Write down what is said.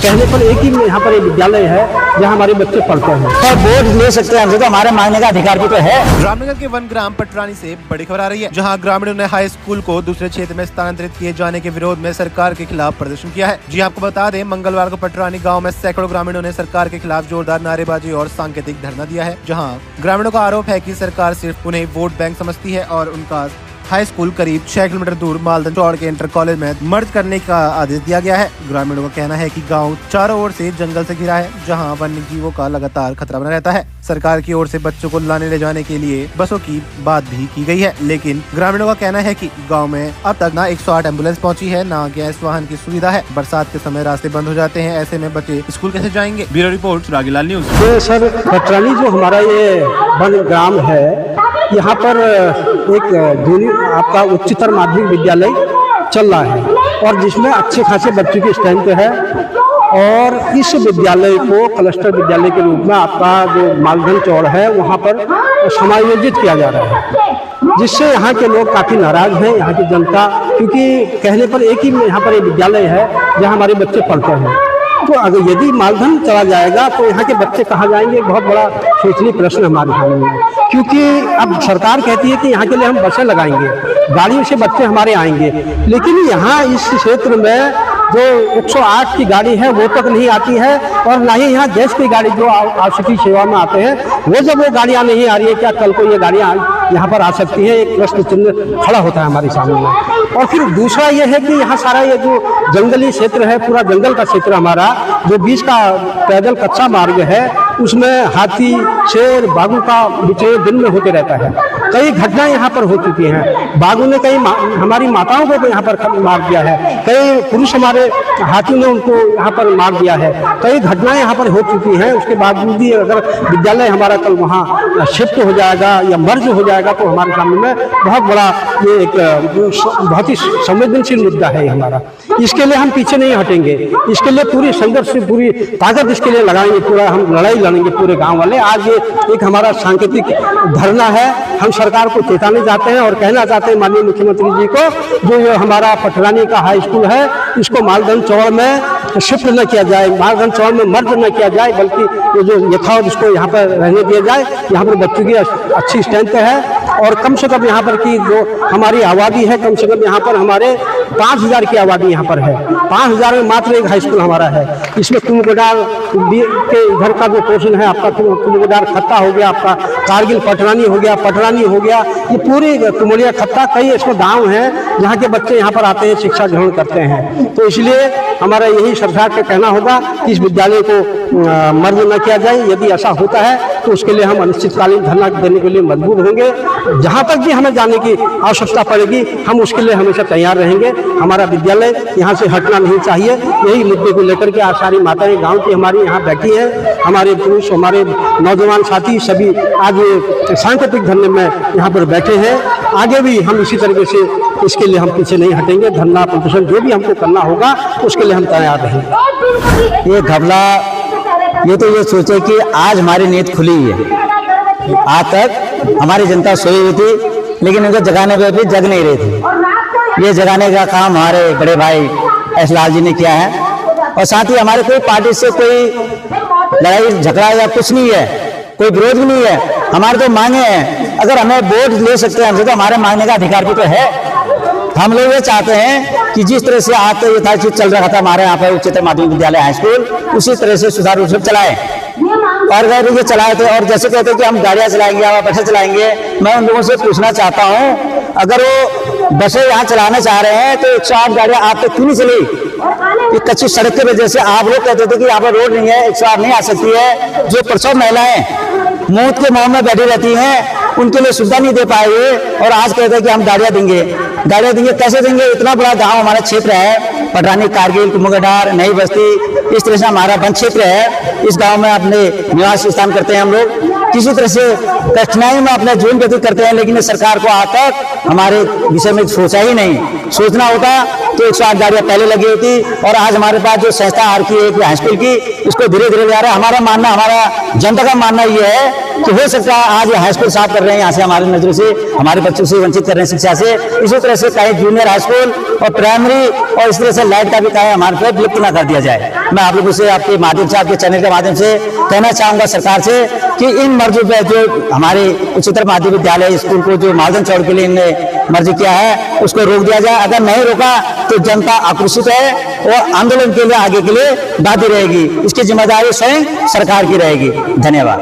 कहने पर एक ही यहाँ पर एक विद्यालय है जहाँ हमारे बच्चे पढ़ते हैं और बोर्ड ले सकते हैं, हमसे तो हमारे मांगने का अधिकार भी तो है। रामनगर के वन ग्राम पटरानी से बड़ी खबर आ रही है, जहां ग्रामीणों ने हाई स्कूल को दूसरे क्षेत्र में स्थानांतरित किए जाने के विरोध में सरकार के खिलाफ प्रदर्शन किया है। जी आपको बता दें, मंगलवार को पटरानी गांव में सैकड़ों ग्रामीणों ने सरकार के खिलाफ जोरदार नारेबाजी और सांकेतिक धरना दिया है, जहां ग्रामीणों का आरोप है कि सरकार सिर्फ उन्हें वोट बैंक समझती है और उनका हाई स्कूल करीब 6 किलोमीटर दूर मालदन चौड़ के इंटर कॉलेज में मर्ज करने का आदेश दिया गया है। ग्रामीणों का कहना है कि गांव चारों ओर से जंगल से घिरा है, जहां वन्य जीवों का लगातार खतरा बना रहता है। सरकार की ओर से बच्चों को लाने ले जाने के लिए बसों की बात भी की गई है, लेकिन ग्रामीणों का कहना है कि गांव में अब तक ना 108 एम्बुलेंस पहुंची है, ना गैस वाहन की सुविधा है। बरसात के समय रास्ते बंद हो जाते हैं, ऐसे में बच्चे स्कूल कैसे जाएंगे। Bureau report Ragilal news. तो सर, पटरानी जो हमारा ये वन ग्राम है, यहाँ पर एक जूनियर आपका उच्चतर माध्यमिक विद्यालय चल रहा है और जिसमें अच्छे खासे बच्चों की स्ट्रेंथ है और इस विद्यालय को क्लस्टर विद्यालय के रूप में आपका जो मालधन चौड़ है वहाँ पर समायोजित किया जा रहा है, जिससे यहाँ के लोग काफ़ी नाराज हैं, यहाँ की जनता, क्योंकि कहने पर एक ही यहाँ पर एक विद्यालय है जहाँ हमारे बच्चे पढ़ते हैं। तो अगर यदि मालधन चला जाएगा तो यहाँ के बच्चे कहाँ जाएंगे, बहुत बड़ा सोचनीय प्रश्न हमारे सामने है। क्योंकि अब सरकार कहती है कि यहाँ के लिए हम बसें लगाएंगे, गाड़ियों से बच्चे हमारे आएंगे, लेकिन यहाँ इस क्षेत्र में जो 108 की गाड़ी है वो तक नहीं आती है और ना ही यहाँ गैस की गाड़ी जो आवश्यक सेवा में आते हैं वो जब वो गाड़ियाँ नहीं आ रही है, क्या कल को ये गाड़ियाँ यहाँ पर आ सकती है, एक प्रश्न चिन्ह खड़ा होता है हमारे सामने। और फिर दूसरा ये है कि यहाँ सारा ये जो जंगली क्षेत्र है, पूरा जंगल का क्षेत्र हमारा, जो बीच का पैदल कच्चा मार्ग है, उसमें हाथी, शेर, बाघों का विचरण दिन में होते रहता है। कई घटनाएं यहाँ पर हो चुकी हैं, बाघों ने कई हमारी माताओं को यहाँ पर मार दिया है, कई पुरुष हमारे हाथियों ने उनको यहाँ पर मार दिया है, कई घटनाएं यहाँ पर हो चुकी हैं। उसके बावजूद भी अगर विद्यालय हमारा कल वहाँ शिफ्ट हो जाएगा या मर्ज हो जाएगा तो हमारे सामने में बहुत बड़ा ये एक बहुत ही संवेदनशील मुद्दा है हमारा। इसके लिए हम पीछे नहीं हटेंगे, इसके लिए पूरी संघर्ष से पूरी ताकत इसके लिए लगाएंगे, पूरा हम लड़ाई लड़ेंगे पूरे गांव वाले। आज ये एक हमारा सांकेतिक धरना है, हम सरकार को चेताने चाहते हैं और कहना चाहते हैं माननीय मुख्यमंत्री जी को, जो ये हमारा पटरानी का हाई स्कूल है इसको मालधन चौड़ में शिफ्ट न किया जाए, मालधन चौड़ में मर्ज न किया जाए, बल्कि ये जो यथावत इसको यहाँ पर रहने दिया जाए। यहाँ पर बच्चों की अच्छी स्ट्रेंथ है और कम से कम यहाँ पर की जो हमारी आबादी है, कम से कम यहाँ पर हमारे 5000 की आबादी यहाँ पर है। 5000 में मात्र एक हाई स्कूल हमारा है। इसमें कुमगडार के इधर का जो पोर्शन है आपका, कुमगडार खत्ता हो गया, आपका कारगिल पटरानी हो गया, पटरानी हो गया, ये पूरी कुमड़िया खत्ता, कई इसमें गाँव हैं जहाँ के बच्चे यहाँ पर आते हैं, शिक्षा ग्रहण करते हैं। तो इसलिए हमारा यही सरकार का कहना होगा कि इस विद्यालय को मर्ज न किया जाए। यदि ऐसा होता है तो उसके लिए हम अनिश्चितकालीन धरना देने के लिए मजबूर होंगे। जहाँ तक भी हमें जाने की आवश्यकता पड़ेगी हम उसके लिए हमेशा तैयार रहेंगे। हमारा विद्यालय यहाँ से हटना नहीं चाहिए। यही मुद्दे को लेकर के आज सारी माताएं गांव की हमारी यहाँ बैठी हैं, हमारे पुरुष, हमारे नौजवान साथी सभी आज ये सांकेतिक धरने में यहाँ पर बैठे हैं। आगे भी हम इसी तरीके से इसके लिए हम पीछे नहीं हटेंगे। धरना प्रदर्शन जो भी हमको करना होगा उसके लिए हम तैयार रहेंगे। ये घबला ये तो ये सोचे कि आज हमारी नींद खुली है, आज तक हमारी जनता सोई हुई थी, लेकिन इनको जगाने पे भी जग नहीं रही थी। ये जगाने का काम हमारे बड़े भाई एस लाल जी ने किया है और साथ ही हमारे कोई पार्टी से कोई लड़ाई झगड़ा या कुछ नहीं है, कोई विरोध भी नहीं है। हमारे तो मांगे हैं, अगर हमें वोट ले सकते हैं हमसे तो हमारे मांगने का अधिकार भी तो है। हम लोग ये चाहते हैं कि जिस तरह से आज तो यथाचित चल रहा था हमारे यहाँ पर उच्चतर माध्यमिक विद्यालय हाई स्कूल, उसी तरह से सुचारू रूप से चलाएं और अगर ये चलाए थे। और जैसे कहते हैं कि हम गाड़ियाँ चलाएंगे या बसें चलाएंगे, मैं उन लोगों से पूछना चाहता हूँ, अगर वो बसें यहाँ चलाना चाह रहे हैं तो 108 गाड़ियाँ आप तक क्यों नहीं चली? ये कच्ची सड़क की वजह से आप लोग कहते थे कि यहाँ पर रोड नहीं है, 108 नहीं आ सकती है। जो प्रसव महिलाएं मौत के मुंह में बैठी रहती हैं उनके लिए सुविधा नहीं दे पाएंगे और आज कहते हैं कि हम गाड़ियाँ देंगे। गाड़ियाँ देंगे कैसे देंगे? इतना बड़ा गांव हमारा क्षेत्र है, पटरानी, कारगिल, कुमगडार, नई बस्ती, इस तरह से हमारा वन क्षेत्र है। इस गांव में अपने निवास स्थान करते हैं हम लोग, किसी तरह से कठिनाई में अपना जीवन व्यतीत करते हैं, लेकिन सरकार को आज तक हमारे विषय में सोचा ही नहीं। सोचना होता तो 108 गाड़ियाँ पहले लगी होती और आज हमारे पास जो संस्था आ रखी है हाई स्कूल की, इसको धीरे धीरे ले आ रहा है। हमारा मानना, हमारा जनता का मानना ये है कि हो सकता है आज ये हाई स्कूल साफ कर रहे हैं, यहाँ से हमारे नजरों से हमारे बच्चों से वंचित कर रहे हैं शिक्षा से। इसी तरह से कहीं जूनियर हाई स्कूल और प्राइमरी और इस तरह से लाइट का भी कहीं हमारे पे विलुप्त ना कर दिया जाए। मैं आप लोगों से आपके माध्यम से, आपके चैनल के माध्यम से कहना चाहूंगा सरकार से कि इन मर्जों पे जो हमारे उच्चतर माध्यमिक विद्यालय स्कूल को जो मालदन चौड़ के लिए इन्होंने मर्जी किया है उसको रोक दिया जाए। अगर नहीं रोका तो जनता आक्रोशित है और आंदोलन के लिए आगे के लिए बाध्य रहेगी। इसकी जिम्मेदारी स्वयं सरकार की रहेगी। धन्यवाद।